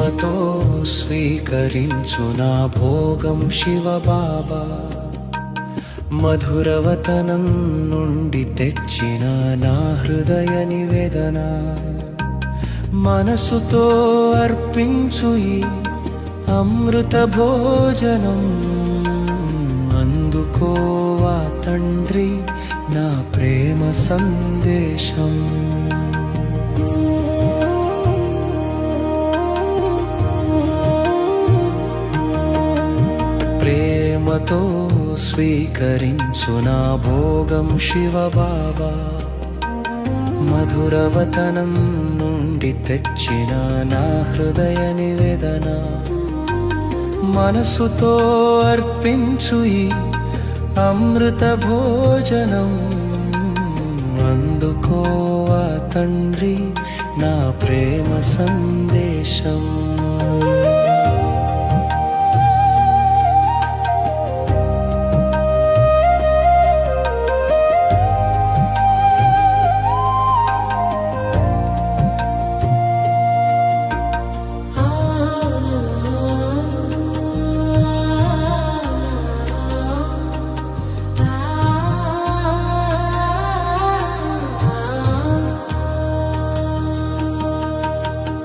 ప్రేమతో స్వీకరించు నా భోగం శివబాబా. మధురవతనం నుండి తెచ్చిన నా హృదయ నివేదన, మనసుతో అర్పించు ఈ అమృత భోజనం. అందుకోవా తండ్రి నా ప్రేమ సందేశం. ప్రేమతో స్వీకరించు నా భోగం శివబాబా. మధురవతనం నుండి తెచ్చిన నా హృదయ నివేదన, మనసుతో అర్పించు ఈ అమృత భోజనం. అందుకోవా తండ్రి నా ప్రేమ సందేశం.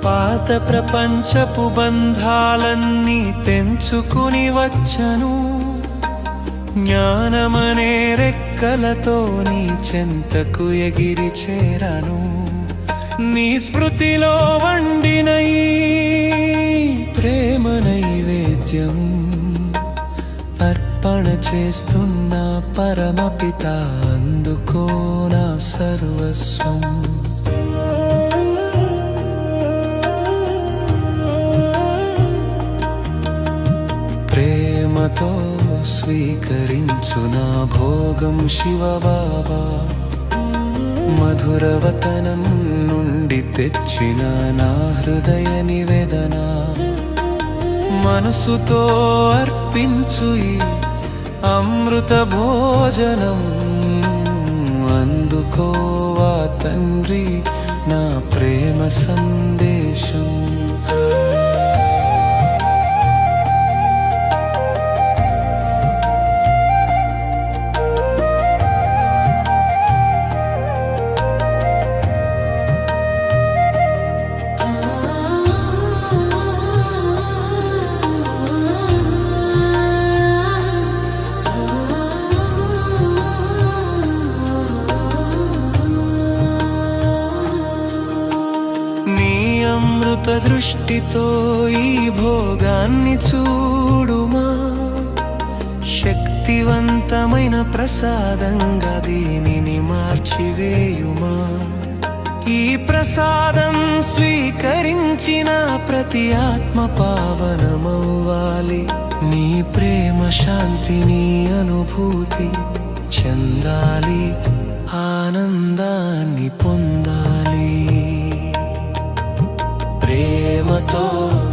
పాత ప్రపంచపు బంధాలన్నీ తెంచుకుని వచ్చను, జ్ఞానమనే రెక్కలతో నీ చెంతకు ఎగిరి చేరను. నీ స్మృతిలో వండిన ఈ ప్రేమ నైవేద్యం అర్పణ చేస్తున్న పరమపిత. అందుకో నా సర్వస్వం. ప్రేమతో స్వీకరించు నా భోగం శివబాబా. మధురవతనం నుండి తెచ్చిన నా హృదయ నివేదన, మనసుతో అర్పించు ఈ అమృత భోజనం. అందుకోవా తండ్రి నా ప్రేమ సందేశం. అమృత దృష్టితో ఈ భోగాన్ని చూడుమా, శక్తివంతమైన ప్రసాదంగా దీనిని మార్చివేయుమా. ఈ ప్రసాదం స్వీకరించిన ప్రతి ఆత్మ పావనమవ్వాలి. నీ ప్రేమ శాంతిని అనుభూతి చెందాలి, ఆనందాన్ని పొందాలి. ప్రేమతో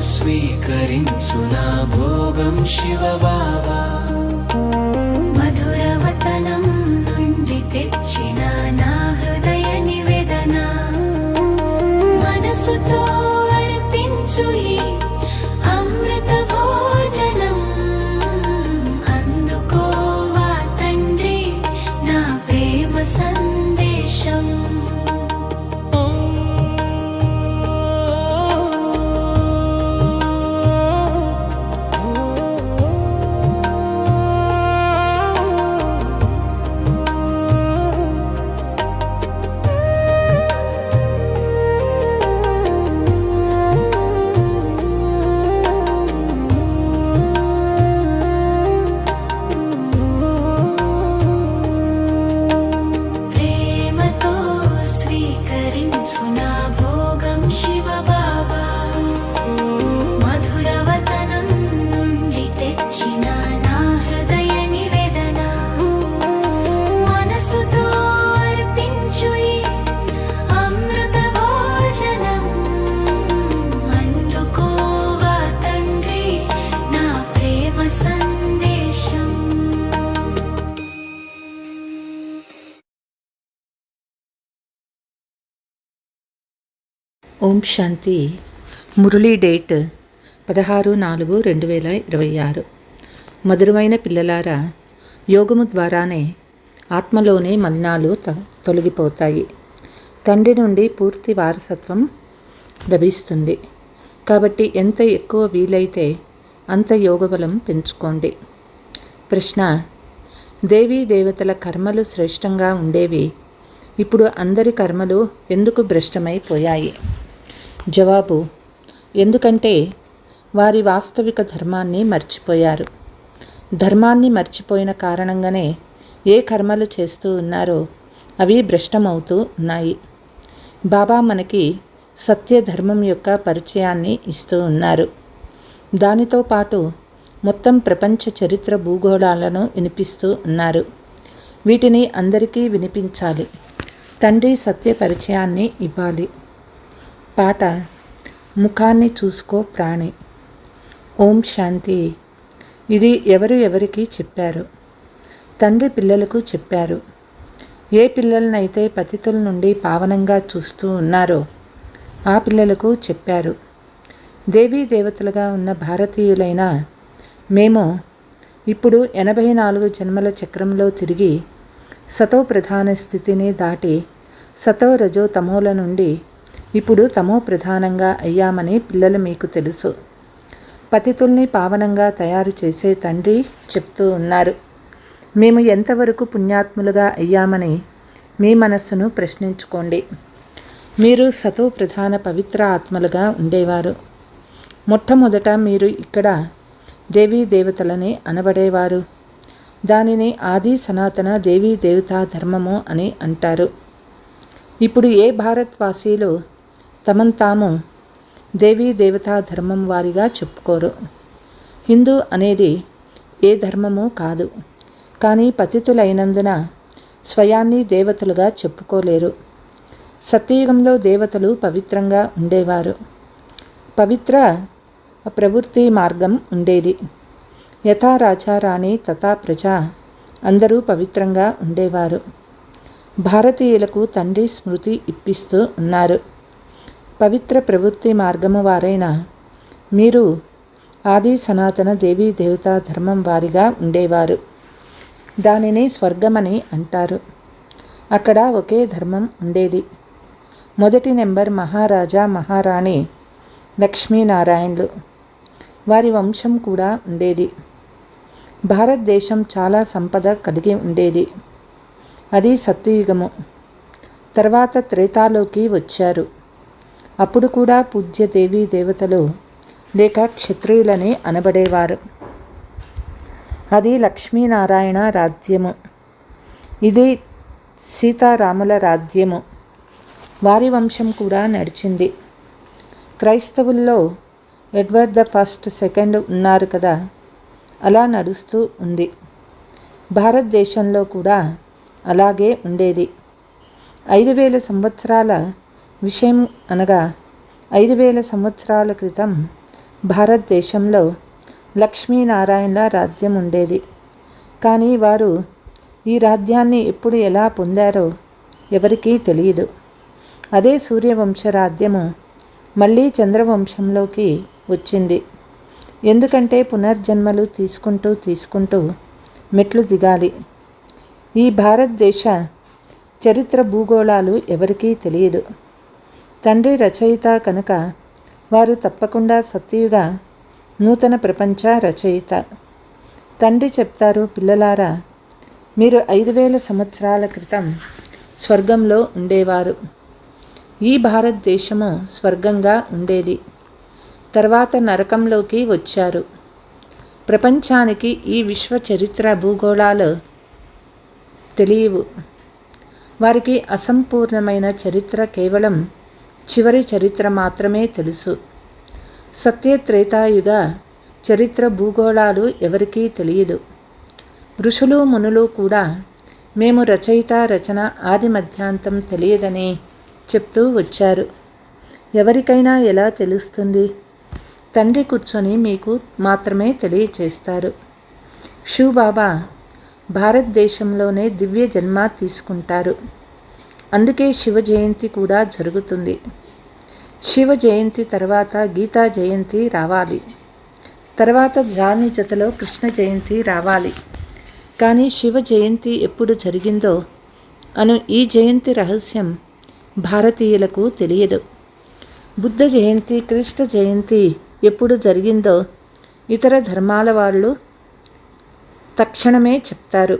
స్వీకరించు నా భోగం శివబాబా. మధురవతనం నుండి తెచ్చిన నా హృదయ నివేదన, మనసుతో అర్పించు ఈ అమృత భోజనం. అందుకోవా తండ్రి నా ప్రేమ సందేశం. ఓం శాంతి. మురళీ డేట్ 16/4/2026. మధురమైన పిల్లలారా, యోగము ద్వారానే ఆత్మలోని మలినాలు తొలగిపోతాయి. తండ్రి నుండి పూర్తి వారసత్వం లభిస్తుంది. కాబట్టి ఎంత ఎక్కువ వీలైతే అంత యోగబలం పెంచుకోండి. ప్రశ్న: దేవీ దేవతల కర్మలు శ్రేష్టంగా ఉండేవి, ఇప్పుడు అందరి కర్మలు ఎందుకు భ్రష్టమైపోయాయి? జవాబు: ఎందుకంటే వారి వాస్తవిక ధర్మాన్ని మర్చిపోయారు. ధర్మాన్ని మర్చిపోయిన కారణంగానే ఏ కర్మలు చేస్తూ ఉన్నారో అవి భ్రష్టమవుతూ ఉన్నాయి. బాబా మనకి సత్య ధర్మం యొక్క పరిచయాన్ని ఇస్తూ ఉన్నారు. దానితో పాటు మొత్తం ప్రపంచ చరిత్ర భూగోళాలను వినిపిస్తూ ఉన్నారు. వీటిని అందరికీ వినిపించాలి. తండ్రి సత్య పరిచయాన్ని ఇవ్వాలి. పాట: ముఖాన్ని చూసుకో ప్రాణి. ఓం శాంతి. ఇది ఎవరికి చెప్పారు? తండ్రి పిల్లలకు చెప్పారు. ఏ పిల్లలనైతే పతితుల నుండి పావనంగా చూస్తూ ఉన్నారో ఆ పిల్లలకు చెప్పారు. దేవీ దేవతలుగా ఉన్న భారతీయులైన మేము ఇప్పుడు 84 జన్మల చక్రంలో తిరిగి సతో ప్రధాన స్థితిని దాటి సతో రజో తమోల నుండి ఇప్పుడు తమో ప్రధానంగా అయ్యామని పిల్లలు మీకు తెలుసు. పతితుల్ని పావనంగా తయారు చేసే తండ్రి చెప్తూ ఉన్నారు. మేము ఎంతవరకు పుణ్యాత్ములుగా అయ్యామని మీ మనస్సును ప్రశ్నించుకోండి. మీరు సతో ప్రధాన పవిత్ర ఆత్మలుగా ఉండేవారు. మొట్టమొదట మీరు ఇక్కడ దేవీ దేవతలని అనబడేవారు. దానిని ఆది సనాతన దేవీ దేవతా ధర్మము అని అంటారు. ఇప్పుడు ఏ భారత్వాసీలు తమను తాము దేవీ దేవతా ధర్మం వారిగా చెప్పుకోరు. హిందూ అనేది ఏ ధర్మము కాదు. కానీ పతితులైనందున స్వయాన్ని దేవతలుగా చెప్పుకోలేరు. సత్యయుగంలో దేవతలు పవిత్రంగా ఉండేవారు. పవిత్ర ప్రవృత్తి మార్గం ఉండేది. యథా రాజా రాణి తథా ప్రజ, అందరూ పవిత్రంగా ఉండేవారు. భారతీయులకు తండ్రి స్మృతి ఇప్పిస్తూ ఉన్నారు. పవిత్ర ప్రవృత్తి మార్గము వారైన మీరు ఆది సనాతన దేవీ దేవతా ధర్మం వారిగా ఉండేవారు. దానిని స్వర్గమని అంటారు. అక్కడ ఒకే ధర్మం ఉండేది. మొదటి నెంబర్ మహారాజా మహారాణి లక్ష్మీనారాయణులు. వారి వంశం కూడా ఉండేది. భారతదేశం చాలా సంపద కలిగి ఉండేది. అది సత్యయుగము. తర్వాత త్రేతాలోకి వచ్చారు. అప్పుడు కూడా పూజ్య దేవీ దేవతలు లేక క్షత్రియులని అనబడేవారు. అది లక్ష్మీనారాయణ రాజ్యము. ఇది సీతారాముల రాజ్యము. వారి వంశం కూడా నడిచింది. క్రైస్తవుల్లో ఎడ్వర్డ్ ద ఫస్ట్ సెకండ్ ఉన్నారు కదా, అలా నడుస్తూ ఉంది. భారతదేశంలో కూడా అలాగే ఉండేది. 5000 సంవత్సరాల విషయం అనగా 5000 సంవత్సరాల క్రితం భారతదేశంలో లక్ష్మీనారాయణల రాజ్యం ఉండేది. కానీ వారు ఈ రాజ్యాన్ని ఎప్పుడు ఎలా పొందారో ఎవరికీ తెలియదు. అదే సూర్యవంశ రాజ్యము మళ్ళీ చంద్రవంశంలోకి వచ్చింది. ఎందుకంటే పునర్జన్మలు తీసుకుంటూ మెట్లు దిగాలి. ఈ భారతదేశ చరిత్ర భూగోళాలు ఎవరికీ తెలియదు. తండ్రి రచయిత కనుక వారు తప్పకుండా సత్యయుగ నూతన ప్రపంచ రచయిత. తండ్రి చెప్తారు, పిల్లలారా, మీరు 5000 సంవత్సరాల క్రితం స్వర్గంలో ఉండేవారు. ఈ భారతదేశము స్వర్గంగా ఉండేది. తర్వాత నరకంలోకి వచ్చారు. ప్రపంచానికి ఈ విశ్వ చరిత్ర భూగోళాలు తెలియవు. వారికి అసంపూర్ణమైన చరిత్ర, కేవలం చివరి చరిత్ర మాత్రమే తెలుసు. సత్యత్రేతాయుగ చరిత్ర భూగోళాలు ఎవరికీ తెలియదు. ఋషులు మునులు కూడా మేము రచయిత రచన ఆది మధ్యాంతం తెలియదని చెప్తూ వచ్చారు. ఎవరికైనా ఎలా తెలుస్తుంది? తండ్రి కూర్చొని మీకు మాత్రమే తెలియచేస్తారు. శివబాబా భారతదేశంలోనే దివ్య జన్మ తీసుకుంటారు. అందుకే శివ జయంతి కూడా జరుగుతుంది. శివ జయంతి తర్వాత గీతా జయంతి రావాలి. తర్వాత దాని జతలో కృష్ణ జయంతి రావాలి. కానీ శివ జయంతి ఎప్పుడు జరిగిందో అను ఈ జయంతి రహస్యం భారతీయులకు తెలియదు. బుద్ధ జయంతి, కృష్ణ జయంతి ఎప్పుడు జరిగిందో ఇతర ధర్మాల వాళ్ళు తక్షణమే చెప్తారు.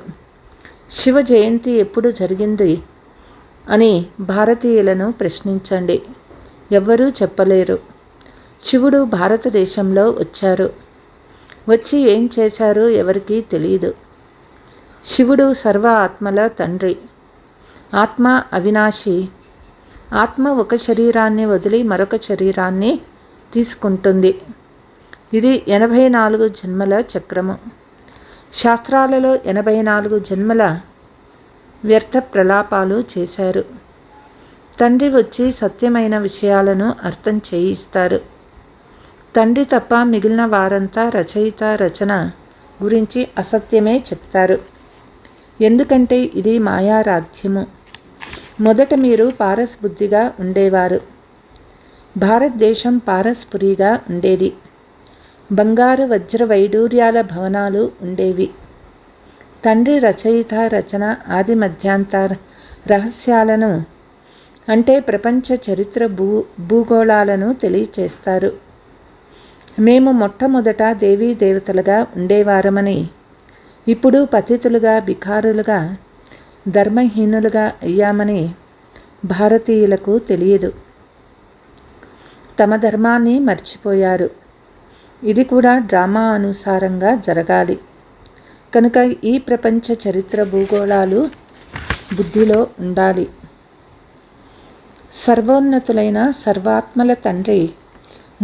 శివ జయంతి ఎప్పుడు జరిగింది అని భారతీయులను ప్రశ్నించండి, ఎవ్వరూ చెప్పలేరు. శివుడు భారతదేశంలో వచ్చారు. వచ్చి ఏం చేశారో ఎవరికీ తెలియదు. శివుడు సర్వ ఆత్మల తండ్రి. ఆత్మ అవినాశి. ఆత్మ ఒక శరీరాన్ని వదిలి మరొక శరీరాన్ని తీసుకుంటుంది. ఇది 84 జన్మల చక్రము. శాస్త్రాలలో 84 జన్మల వ్యర్థ ప్రలాపాలు చేశారు. తండ్రి వచ్చి సత్యమైన విషయాలను అర్థం చేయిస్తారు. తండ్రి తప్ప మిగిలిన వారంతా రచయిత రచన గురించి అసత్యమే చెప్తారు. ఎందుకంటే ఇది మాయారాధ్యము. మొదట మీరు పారస్ బుద్ధిగా ఉండేవారు. భారతదేశం పారస్పురిగా ఉండేది. బంగారు వజ్ర వైడూర్యాల భవనాలు ఉండేవి. తండ్రి రచయిత రచన ఆది మధ్యాంత రహస్యాలను అంటే ప్రపంచ చరిత్ర భూగోళాలను తెలియచేస్తారు. మేము మొట్టమొదట దేవీ దేవతలుగా ఉండేవారమని, ఇప్పుడు పతితులుగా బికారులుగా ధర్మహీనులుగా అయ్యామని భారతీయులకు తెలియదు. తమ ధర్మాన్ని మర్చిపోయారు. ఇది కూడా డ్రామా అనుసారంగా జరగాలి. కనుక ఈ ప్రపంచ చరిత్ర భూగోళాలు బుద్ధిలో ఉండాలి. సర్వోన్నతులైన సర్వాత్మల తండ్రి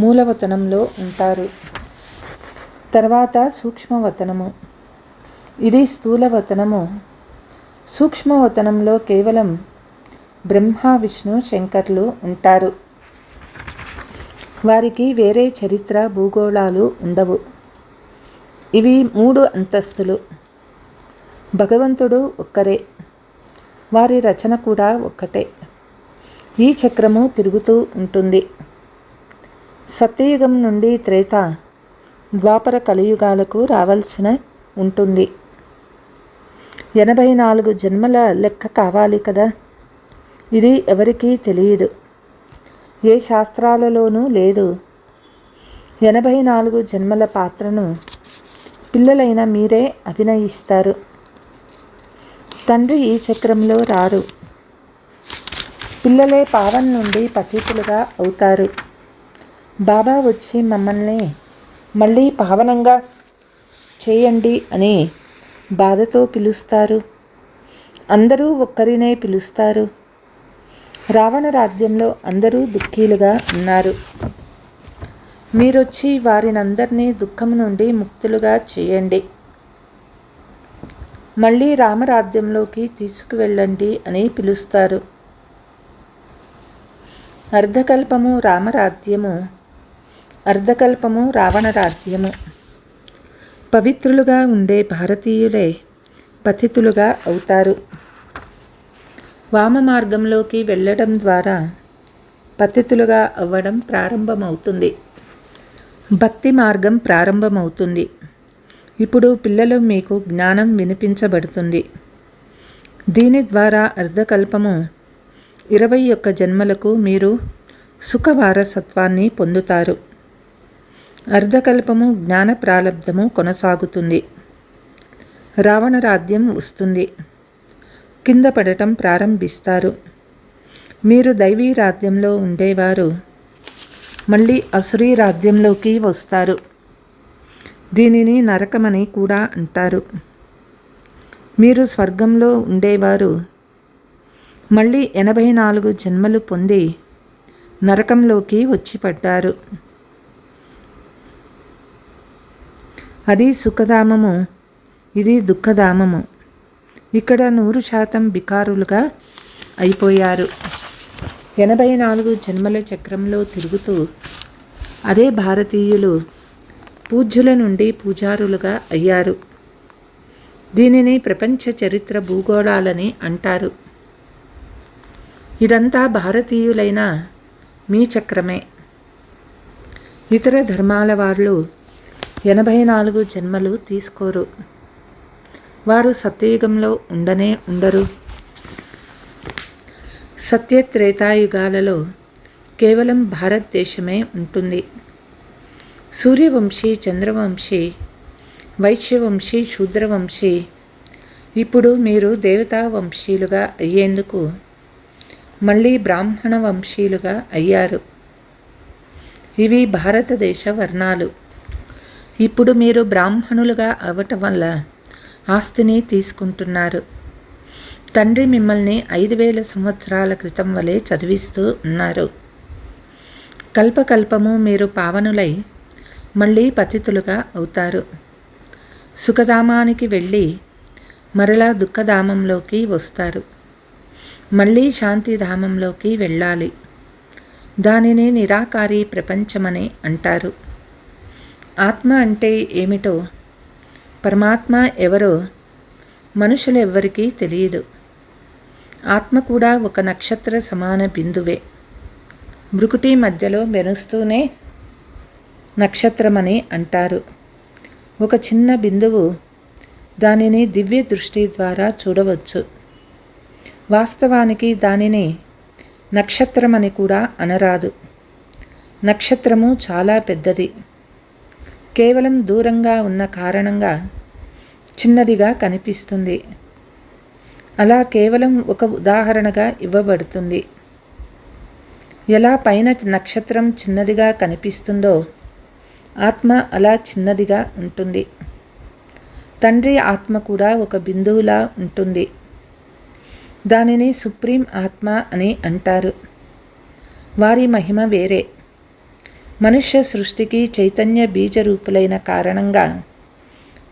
మూలవతనంలో ఉంటారు. తర్వాత సూక్ష్మవతనము. ఇది స్థూలవతనము. సూక్ష్మవతనంలో కేవలం బ్రహ్మ, విష్ణు, శంకర్లు ఉంటారు. వారికి వేరే చరిత్ర భూగోళాలు ఉండవు. ఇవి 3 అంతస్తులు. భగవంతుడు ఒక్కరే. వారి రచన కూడా ఒక్కటే. ఈ చక్రము తిరుగుతూ ఉంటుంది. సత్యయుగం నుండి త్రేత, ద్వాపర కలియుగాలకు రావాల్సిన ఉంటుంది. 84 జన్మల లెక్క కావాలి కదా. ఇది ఎవరికీ తెలియదు. ఏ శాస్త్రాలలోనూ లేదు. 84 జన్మల పాత్రను పిల్లలైన మీరే అభినయిస్తారు. తండ్రి ఈ చక్రంలో రారు. పిల్లలే పావన్ నుండి పతితులుగా అవుతారు. బాబా వచ్చి మమ్మల్ని మళ్ళీ పావనంగా చేయండి అని బాధతో పిలుస్తారు. అందరూ ఒక్కరినే పిలుస్తారు. రావణ రాజ్యంలో అందరూ దుఃఖీలుగా ఉన్నారు. మీరొచ్చి వారినందరినీ దుఃఖం నుండి ముక్తులుగా చేయండి. మళ్ళీ రామరాజ్యంలోకి తీసుకువెళ్ళండి అని పిలుస్తారు. అర్ధకల్పము రామరాజ్యము, అర్ధకల్పము రావణరాజ్యము. పవిత్రులుగా ఉండే భారతీయులే పతితులుగా అవుతారు. వామ మార్గంలోకి వెళ్ళడం ద్వారా పతితులుగా అవ్వడం ప్రారంభమవుతుంది. భక్తి మార్గం ప్రారంభమవుతుంది. ఇప్పుడు పిల్లలు మీకు జ్ఞానం వినిపించబడుతుంది. దీని ద్వారా అర్ధకల్పము 21 జన్మలకు మీరు సుఖవారసత్వాన్ని పొందుతారు. అర్ధకల్పము జ్ఞాన ప్రాలబ్ధము కొనసాగుతుంది. రావణ రాజ్యం వస్తుంది. కింద పడటం ప్రారంభిస్తారు. మీరు దైవీ రాజ్యంలో ఉండేవారు మళ్ళీ అసురీ రాజ్యంలోకి వస్తారు. దీనిని నరకమని కూడా అంటారు. మీరు స్వర్గంలో ఉండేవారు మళ్ళీ 84 జన్మలు పొంది నరకంలోకి వచ్చి పడ్డారు. అది సుఖధామము, ఇది దుఃఖధామము. ఇక్కడ 100% బికారులుగా అయిపోయారు. 84 జన్మల చక్రంలో తిరుగుతూ అదే భారతీయులు పూజ్యుల నుండి పూజారులుగా అయ్యారు. దీనిని ప్రపంచ చరిత్ర భూగోళాలని అంటారు. ఇదంతా భారతీయులైన మీ చక్రమే. ఇతర ధర్మాల వాళ్ళు 84 జన్మలు తీసుకోరు. వారు సత్యయుగంలో ఉండరు. సత్యత్రేతాయుగాలలో కేవలం భారతదేశమే ఉంటుంది. సూర్యవంశీ, చంద్రవంశీ, వైశ్యవంశీ, శూద్రవంశీ ఇప్పుడు మీరు దేవతా వంశీయులుగా అయ్యేందుకు మళ్ళీ బ్రాహ్మణ వంశీయులుగా అయ్యారు. ఇవి భారతదేశ వర్ణాలు. ఇప్పుడు మీరు బ్రాహ్మణులుగా అవ్వటం వల్ల ఆస్తిని తీసుకుంటున్నారు. తండ్రి మిమ్మల్ని 5000 సంవత్సరాల క్రితం వలె చదివిస్తూ ఉన్నారు. కల్పకల్పము మీరు పావనులై మళ్ళీ పతితులుగా అవుతారు. సుఖధామానికి వెళ్ళి మరలా దుఃఖధామంలోకి వస్తారు. మళ్ళీ శాంతిధామంలోకి వెళ్ళాలి. దానిని నిరాకారి ప్రపంచమని అంటారు. ఆత్మ అంటే ఏమిటో, పరమాత్మ ఎవరో మనుషులెవ్వరికీ తెలియదు. ఆత్మ కూడా ఒక నక్షత్ర సమాన బిందువే. భృకుటి మధ్యలో మెరుస్తూనే నక్షత్రమని అంటారు. ఒక చిన్న బిందువు, దానిని దివ్య దృష్టి ద్వారా చూడవచ్చు. వాస్తవానికి దానిని నక్షత్రమని కూడా అనరాదు. నక్షత్రము చాలా పెద్దది. కేవలం దూరంగా ఉన్న కారణంగా చిన్నదిగా కనిపిస్తుంది. అలా కేవలం ఒక ఉదాహరణగా ఇవ్వబడుతుంది. ఎలా పైన నక్షత్రం చిన్నదిగా కనిపిస్తుందో ఆత్మ అలా చిన్నదిగా ఉంటుంది. తండ్రి ఆత్మ కూడా ఒక బిందువులా ఉంటుంది. దానిని సుప్రీం ఆత్మ అని అంటారు. వారి మహిమ వేరే. మనుష్య సృష్టికి చైతన్య బీజరూపులైన కారణంగా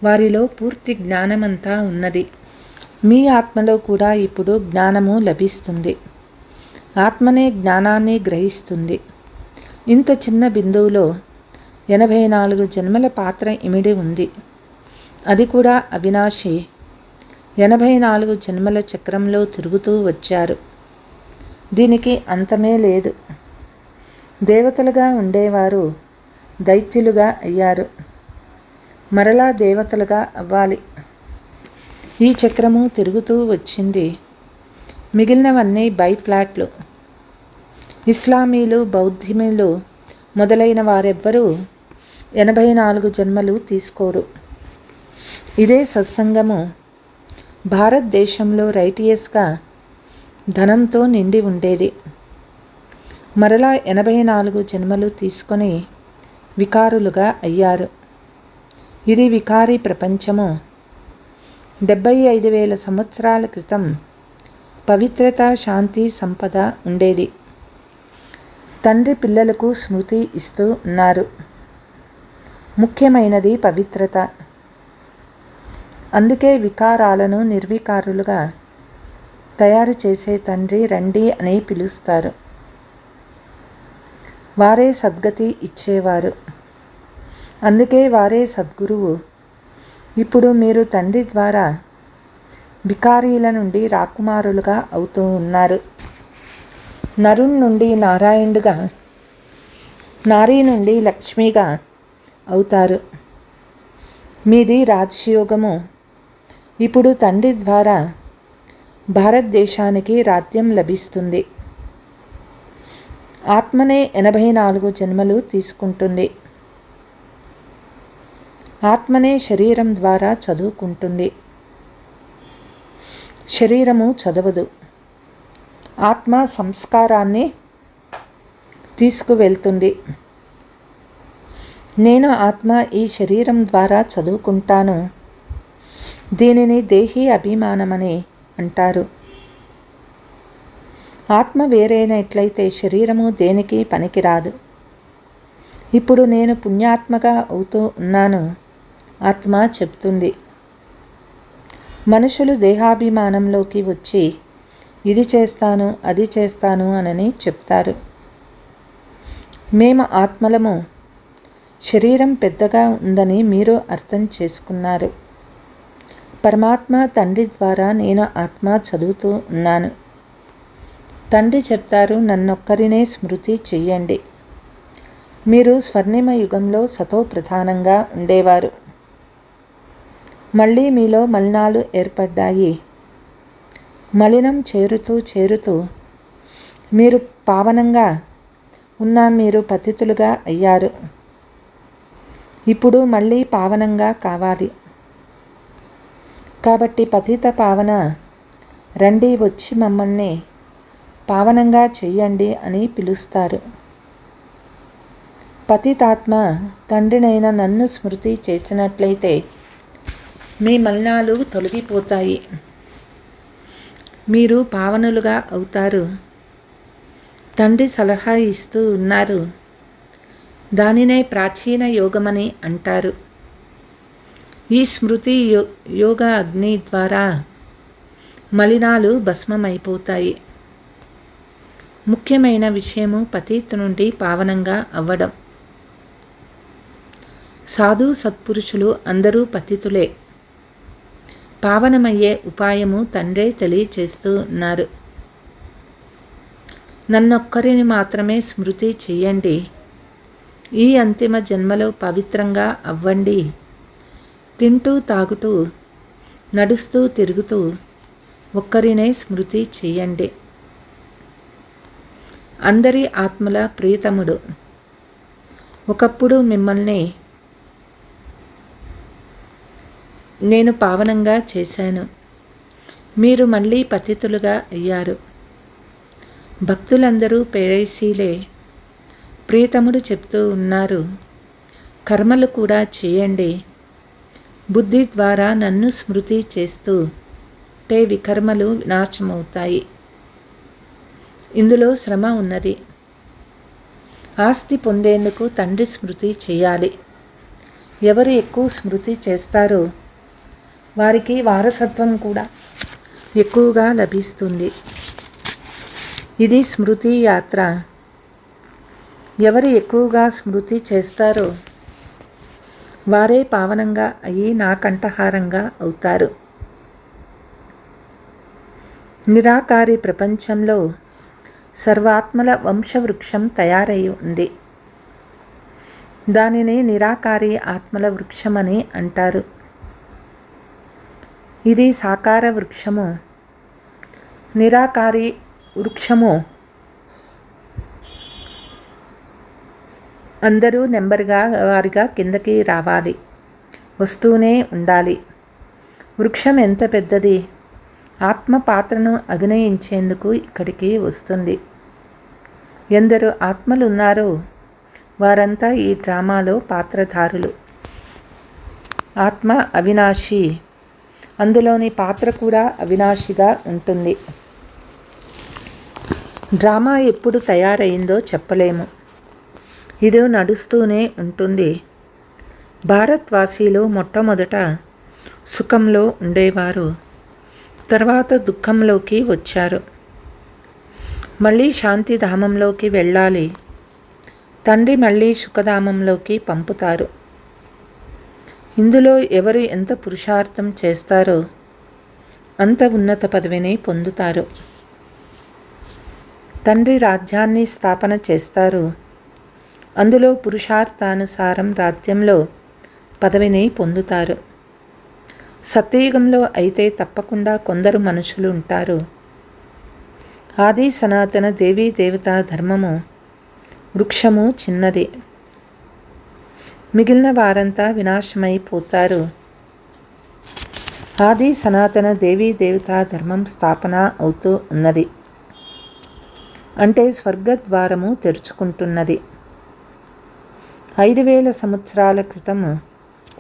వారిలో పూర్తి జ్ఞానమంతా ఉన్నది. మీ ఆత్మలో కూడా ఇప్పుడు జ్ఞానము లభిస్తుంది. ఆత్మనే జ్ఞానాన్ని గ్రహిస్తుంది. ఇంత చిన్న బిందువులో 84 జన్మల పాత్ర ఇమిడి ఉంది. అది కూడా అవినాశి. 84 జన్మల చక్రంలో తిరుగుతూ వచ్చారు. దీనికి అంతమే లేదు. దేవతలుగా ఉండేవారు దైత్యులుగా అయ్యారు. మరలా దేవతలుగా అవ్వాలి. ఈ చక్రము తిరుగుతూ వచ్చింది. మిగిలినవన్నీ బైప్లాట్లు. ఇస్లామీలు, బౌద్ధీములు మొదలైన వారెవ్వరూ 84 జన్మలు తీసుకోరు. ఇదే సత్సంగము భారతదేశంలో రైటియస్గా ధనంతో నిండి ఉండేది. మరలా 84 జన్మలు తీసుకొని వికారులుగా అయ్యారు. ఇది వికారి ప్రపంచము. 75,000 సంవత్సరాల క్రితం పవిత్రత, శాంతి, సంపద ఉండేది. తండ్రి పిల్లలకు స్మృతి ఇస్తూ ఉన్నారు. ముఖ్యమైనది పవిత్రత. అందుకే వికారాలను నిర్వికారులుగా తయారు చేసే తండ్రి రండి అని పిలుస్తారు. వారే సద్గతి ఇచ్చేవారు. అందుకే వారే సద్గురువు. ఇప్పుడు మీరు తండ్రి ద్వారా వికారీల నుండి రాకుమారులుగా అవుతూ ఉన్నారు. నరుణ్ నుండి నారాయణుడుగా, నారీ నుండి లక్ష్మిగా అవుతారు. మీది రాజయోగము. ఇప్పుడు తండ్రి ద్వారా భారతదేశానికి రాజ్యం లభిస్తుంది. ఆత్మనే 84 జన్మలు తీసుకుంటుంది. ఆత్మనే శరీరం ద్వారా చదువుకుంటుంది. శరీరము చదవదు. ఆత్మ సంస్కారాన్ని తీసుకువెళ్తుంది. నేను ఆత్మ ఈ శరీరం ద్వారా చదువుకుంటాను. దీనిని దేహీ అభిమానమని అంటారు. ఆత్మ వేరైనట్లయితే శరీరము దేనికి పనికిరాదు. ఇప్పుడు నేను పుణ్యాత్మగా అవుతూ ఉన్నాను, ఆత్మ చెప్తుంది. మనుషులు దేహాభిమానంలోకి వచ్చి ఇది చేస్తాను, అది చేస్తాను అని చెప్తారు. మేము ఆత్మలము. శరీరం పెద్దగా ఉందని మీరు అర్థం చేసుకున్నారు. పరమాత్మ తండ్రి ద్వారా నేను ఆత్మ చదువుతూ ఉన్నాను. తండ్రి చెప్తారు, నన్నొక్కరినే స్మృతి చెయ్యండి. మీరు స్వర్ణిమ యుగంలో సతో ప్రధానంగా ఉండేవారు. మళ్ళీ మీలో మలినాలు ఏర్పడ్డాయి. మలినం చేరుతూ మీరు పావనంగా ఉన్న మీరు పతితులుగా అయ్యారు. ఇప్పుడు మళ్ళీ పావనంగా కావాలి. కాబట్టి పతిత పావన రండి, వచ్చి మమ్మల్ని పావనంగా చెయ్యండి అని పిలుస్తారు. పతితాత్మ తండ్రినైన నన్ను స్మృతి చేసినట్లయితే మీ మలినాలు తొలగిపోతాయి. మీరు పావనులుగా అవుతారు. తండ్రి సలహా ఇస్తూ ఉన్నారు. దానినే ప్రాచీన యోగమని అంటారు. ఈ స్మృతి యోగ అగ్ని ద్వారా మలినాలు భస్మమైపోతాయి. ముఖ్యమైన విషయము పతిత్ నుండి పావనంగా అవ్వడం. సాధు సత్పురుషులు అందరూ పతితులే. పావనమయ్యే ఉపాయము తండ్రే తెలియచేస్తూ ఉన్నారు. నన్నొక్కరిని మాత్రమే స్మృతి చెయ్యండి. ఈ అంతిమ జన్మలో పవిత్రంగా అవ్వండి. తింటూ తాగుతూ నడుస్తూ తిరుగుతూ ఒక్కరినే స్మృతి చెయ్యండి. అందరి ఆత్మల ప్రియతముడు. ఒకప్పుడు మిమ్మల్ని నేను పావనంగా చేశాను. మీరు మళ్ళీ పతితులుగా అయ్యారు. భక్తులందరూ పేరేసీలే. ప్రియతముడు చెప్తూ ఉన్నారు, కర్మలు కూడా చేయండి. బుద్ధి ద్వారా నన్ను స్మృతి చేస్తూ వికర్మలు వినాశమవుతాయి. ఇందులో శ్రమ ఉన్నది. ఆస్తి పొందేందుకు తండ్రి స్మృతి చేయాలి. ఎవరు ఎక్కువ స్మృతి చేస్తారో వారికి వారసత్వం కూడా ఎక్కువగా లభిస్తుంది. ఇది స్మృతి యాత్ర. ఎవరు ఎక్కువగా స్మృతి చేస్తారో వారే పావనంగా అయ్యి నా కంఠహారంగా అవుతారు. నిరాకారి ప్రపంచంలో సర్వాత్మల వంశవృక్షం తయారై ఉంది. దానిని నిరాకారి ఆత్మల వృక్షమని అంటారు. ఇది సాకార వృక్షము. నిరాకారి వృక్షము అందరూ నెంబర్గా వారిగా కిందకి రావాలి, వస్తూనే ఉండాలి. వృక్షం ఎంత పెద్దది! ఆత్మ పాత్రను అభినయించేందుకు ఇక్కడికి వస్తుంది. ఎందరు ఆత్మలు ఉన్నారో వారంతా ఈ డ్రామాలో పాత్రధారులు. ఆత్మ అవినాశి, అందులోని పాత్ర కూడా అవినాశిగా ఉంటుంది. డ్రామా ఎప్పుడు తయారైందో చెప్పలేము. ఇది నడుస్తూనే ఉంటుంది. భారత్వాసీలు మొట్టమొదట సుఖంలో ఉండేవారు, తర్వాత దుఃఖంలోకి వచ్చారు. మళ్ళీ శాంతిధామంలోకి వెళ్ళాలి. తండ్రి మళ్ళీ సుఖధామంలోకి పంపుతారు. ఇందులో ఎవరు ఎంత పురుషార్థం చేస్తారో అంత ఉన్నత పదవిని పొందుతారు. తండ్రి రాజ్యాన్ని స్థాపన చేస్తారు. అందులో పురుషార్థానుసారం రాజ్యంలో పదవిని పొందుతారు. సత్యయుగంలో అయితే తప్పకుండా కొందరు మనుషులు ఉంటారు. ఆది సనాతన దేవీ దేవతా ధర్మము వృక్షము చిన్నది. మిగిలిన వారంతా వినాశమైపోతారు. ఆది సనాతన దేవీ దేవతా ధర్మం స్థాపన అవుతూ ఉన్నది. అంటే స్వర్గద్వారము తెరుచుకుంటున్నది. 5000 సంవత్సరాల క్రితం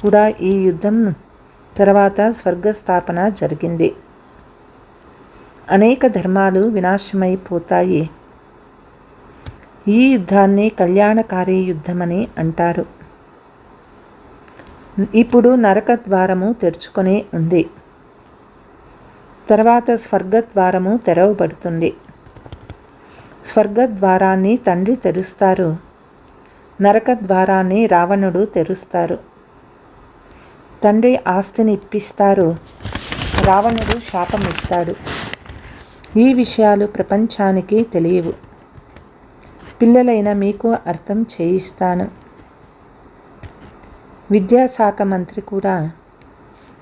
కూడా ఈ యుద్ధం తర్వాత స్వర్గస్థాపన జరిగింది. అనేక ధర్మాలు వినాశమైపోతాయి. ఈ యుద్ధాన్ని కళ్యాణకారి యుద్ధమని అంటారు. ఇప్పుడు నరక ద్వారము తెరుచుకొని ఉంది. తర్వాత స్వర్గద్వారము తెరవబడుతుంది. స్వర్గద్వారాన్ని తండ్రి తెరుస్తారు. నరక ద్వారాన్ని రావణుడు తెరుస్తారు. తండ్రి ఆస్తిని ఇప్పిస్తారు. రావణుడు శాపమిస్తాడు. ఈ విషయాలు ప్రపంచానికి తెలియవు. పిల్లలైన మీకు అర్థం చేయిస్తాను. విద్యాశాఖ మంత్రి కూడా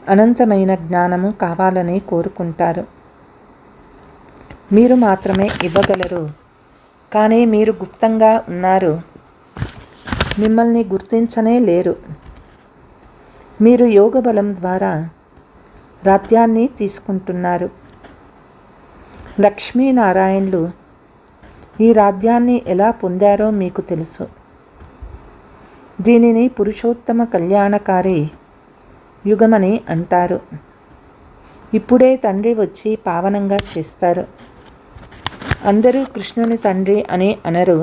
అనంతమైన జ్ఞానము కావాలని కోరుకుంటారు. మీరు మాత్రమే ఇవ్వగలరు, కానీ మీరు గుప్తంగా ఉన్నారు, మిమ్మల్ని గుర్తించనే లేరు. మీరు యోగ బలం ద్వారా రాజ్యాన్ని తీసుకుంటున్నారు. లక్ష్మీనారాయణులు ఈ రాజ్యాన్ని ఎలా పొందారో మీకు తెలుసు. దీనిని పురుషోత్తమ కళ్యాణకారి యుగమని అంటారు. ఇప్పుడే తండ్రి వచ్చి పావనంగా చేస్తారు. అందరూ కృష్ణుని తండ్రి అని అనరు,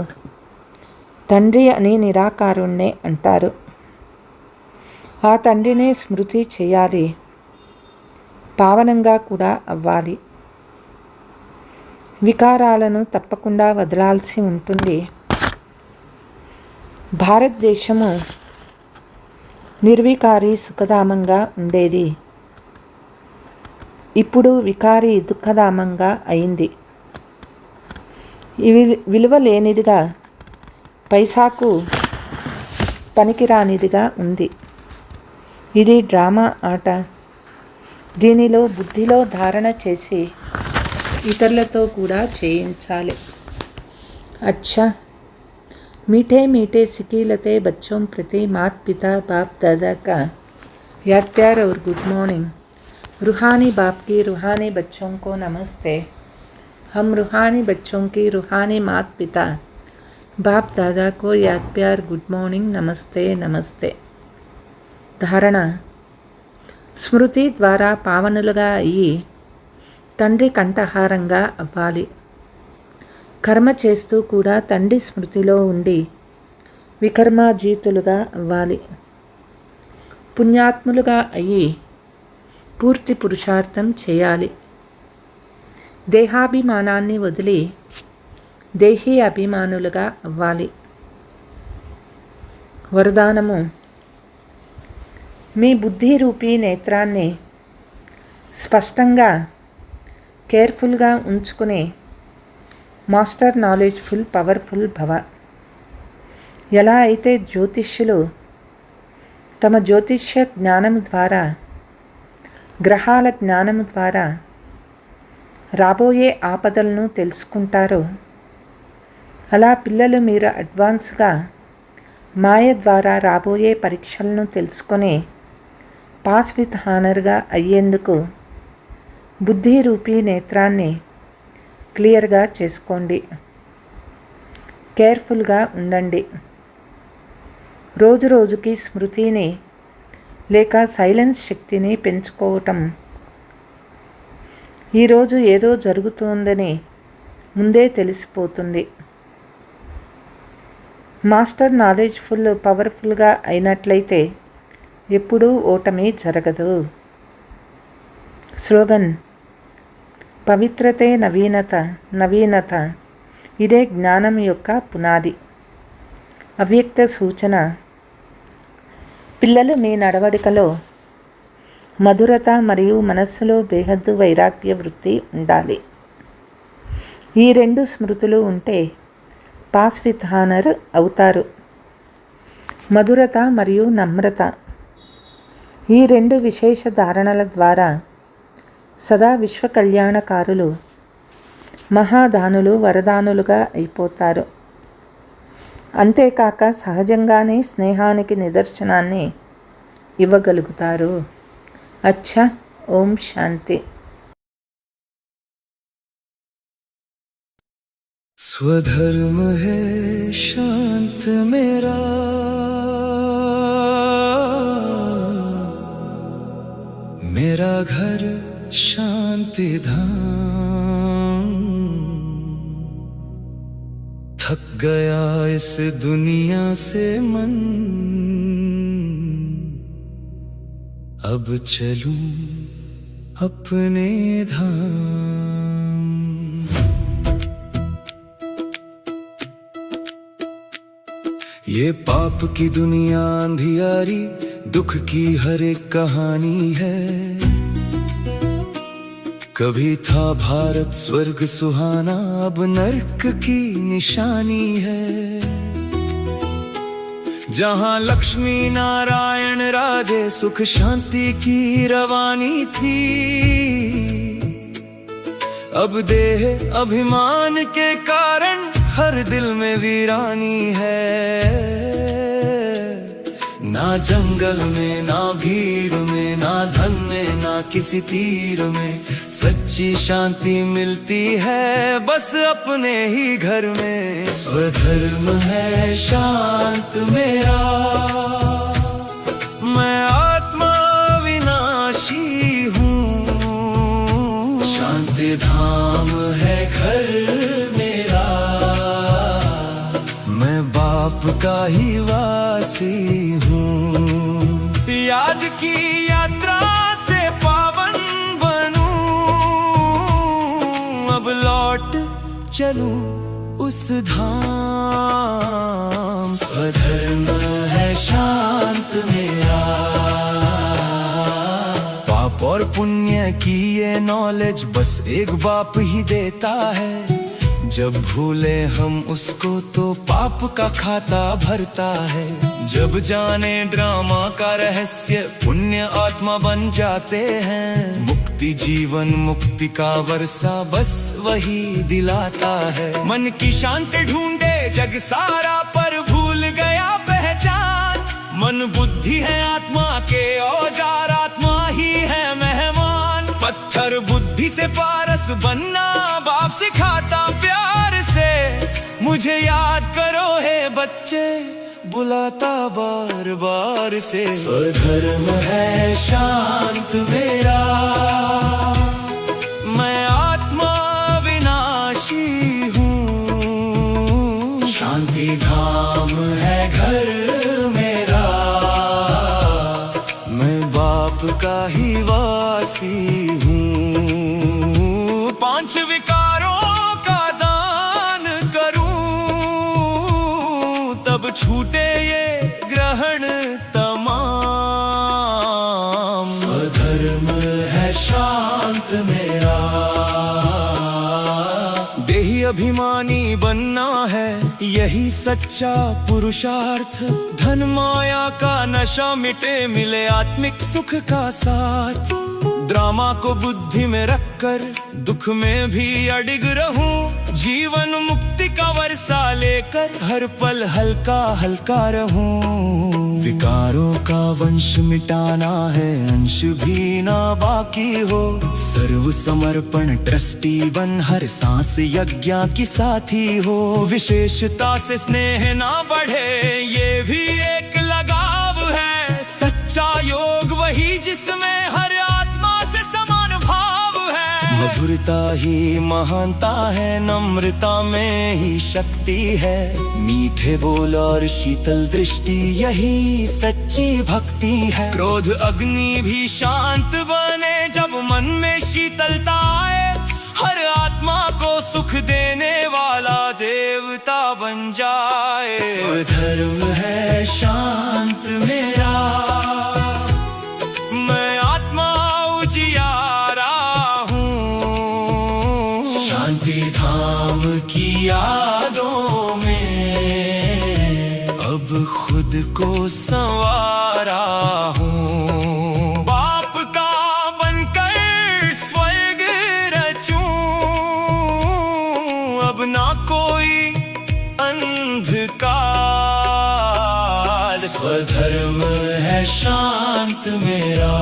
తండ్రి అని నిరాకారుణ్ణే అంటారు. ఆ తండ్రినే స్మృతి చేయాలి, పావనంగా కూడా అవ్వాలి. వికారాలను తప్పకుండా వదలాల్సి ఉంటుంది. భారతదేశము నిర్వికారి సుఖధామంగా ఉండేది. ఇప్పుడు వికారి దుఃఖధామంగా అయింది. విలువ లేనిదిగా, పైసాకు పనికిరానిదిగా ఉంది. ఇది డ్రామా ఆట. దీనిలో బుద్ధిలో ధారణ చేసి ఇతరులతో కూడా చేయించాలి. अच्छा, मीठे मीठे सिकीलते बच्चों प्रति माता पिता बाप दादा का याद प्यार और गुड मॉर्निंग. रूहानी बाप की रूहानी बच्चों को नमस्ते. हम रूहानी बच्चों की रूहानी माता पिता बाप दादा को याद प्यार गुड मॉर्निंग नमस्ते नमस्ते. ధారణ: స్మృతి ద్వారా పావనులుగా అయ్యి తండ్రి కంఠహారంగా అవ్వాలి. కర్మ చేస్తూ కూడా తండ్రి స్మృతిలో ఉండి వికర్మాజీతులుగా అవ్వాలి. పుణ్యాత్ములుగా అయ్యి పూర్తి పురుషార్థం చేయాలి. దేహాభిమానాన్ని వదిలి దేహీ అభిమానులుగా అవ్వాలి. వరదానము: మీ బుద్ధి రూపీ నేత్రాన్ని స్పష్టంగా కేర్ఫుల్గా ఉంచుకుని మాస్టర్ నాలెడ్జ్ఫుల్ పవర్ఫుల్ భవ. ఎలా అయితే జ్యోతిష్యులు తమ జ్యోతిష్య జ్ఞానము ద్వారా, గ్రహాల జ్ఞానము ద్వారా రాబోయే ఆపదలను తెలుసుకుంటారో, అలా పిల్లలు మీరు అడ్వాన్స్గా మాయ ద్వారా రాబోయే పరీక్షలను తెలుసుకొని పాస్ విత్ హానర్గా అయ్యేందుకు బుద్ధి రూపీ నేత్రాన్ని క్లియర్గా చేసుకోండి. కేర్ఫుల్గా ఉండండి. రోజు రోజుకి స్మృతిని లేక సైలెన్స్ శక్తిని పెంచుకోవటం. ఈరోజు ఏదో జరుగుతుందని ముందే తెలిసిపోతుంది. మాస్టర్ నాలెడ్జ్ఫుల్ పవర్ఫుల్గా అయినట్లయితే ఎప్పుడూ ఓటమి జరగదు. స్లోగన్: పవిత్రతే నవీనత, నవీనత ఇదే జ్ఞానం యొక్క పునాది. అవ్యక్త సూచన: పిల్లలు మీ నడవడికలో మధురత మరియు మనస్సులో బేహద్దు వైరాగ్య వృత్తి ఉండాలి. ఈ రెండు స్మృతులు ఉంటే పాస్ విత్ హానర్ అవుతారు. మధురత మరియు నమ్రత ఈ రెండు విశేష ధారణల ద్వారా సదా విశ్వ కళ్యాణకారులు, మహాదానులు, వరదానులుగా అయిపోతారు. అంతేకాక సహజంగానే స్నేహానికి నిదర్శనాన్ని ఇవ్వగలుగుతారు. అచ్చా, ఓం శాంతి. स्वधर्म है शांत मेरा, मेरा घर शांति धाम. थक गया इस दुनिया से मन, अब चलूं अपने धाम. ये पाप की दुनिया अंधियारी, दुख की हर एक कहानी है. कभी था भारत स्वर्ग सुहाना, अब नर्क की निशानी है। जहाँ लक्ष्मी नारायण राजे, सुख शांति की रवानी थी, अब देह अभिमान के कारण हर दिल में वीरानी है। ना जंगल में, ना भीड़ में, ना धन में, ना किसी तीर में सच्ची शांति मिलती है, बस अपने ही घर में। स्वधर्म है शांत मेरा, मैं आत्मा विनाशी हूँ। शांति धाम है घर मेरा, मैं बाप का ही वासी हूँ। याद की यात्रा से पावन बनूं, अब लौट चलूं उस धाम। स्वधर्म है शांत मेरा, पाप और पुण्य की ये नॉलेज बस एक बाप ही देता है। जब भूले हम उसको तो पाप का खाता भरता है। जब जाने ड्रामा का रहस्य, पुण्य आत्मा बन जाते हैं। मुक्ति जीवन मुक्ति का वर्षा बस वही दिलाता है। मन की शांति ढूंढे जग सारा, पर भूल गया पहचान। मन बुद्धि है आत्मा के औजार, आत्मा ही है मेहमान। पत्थर बुद्धि से पारस बनना बाप सिखाता प्यार से। मुझे याद करो हे बच्चे, बुलाता बार बार से। स्वधर्म है शांत मेरा, मैं आत्मा विनाशी हूँ। शांति धाम है घर मेरा, मैं बाप का ही वासी हूँ। 5 विकारों का दान करूं, तब छूटे ये ग्रहण तमाम। स्वधर्म है शांत मेरा, देही अभिमानी बनना है यही सच्चा पुरुषार्थ। धन माया का नशा मिटे, मिले आत्मिक सुख का साथ। ड्रामा को बुद्धि में रखकर दुख में भी अडिग रहूं। जीवन मुक्ति का वर्षा लेकर हर पल हल्का हल्का रहूं। विकारों का वंश मिटाना है, अंश भी ना बाकी हो। सर्व समर्पण ट्रस्टी बन, हर सांस यज्ञ की साथी हो। विशेषता से स्नेह ना बढ़े, ये भी एक लगाव है। सच्चा योग वही जिसमें हर मधुरता ही महानता है, नम्रता में ही शक्ति है। मीठे बोल और शीतल दृष्टि यही सच्ची भक्ति है। क्रोध अग्नि भी शांत बने जब मन में शीतलता आए। हर आत्मा को सुख देने वाला देवता बन जाए। स्वधर्म है शांत मेरा, मैं आत्मा उजियारा शांति धाम की यादों में अब खुद को संवारा हूँ। बाप का बनकर स्वर्ग रचूं, अब ना कोई अंधकार। स्वधर्म है शांत मेरा,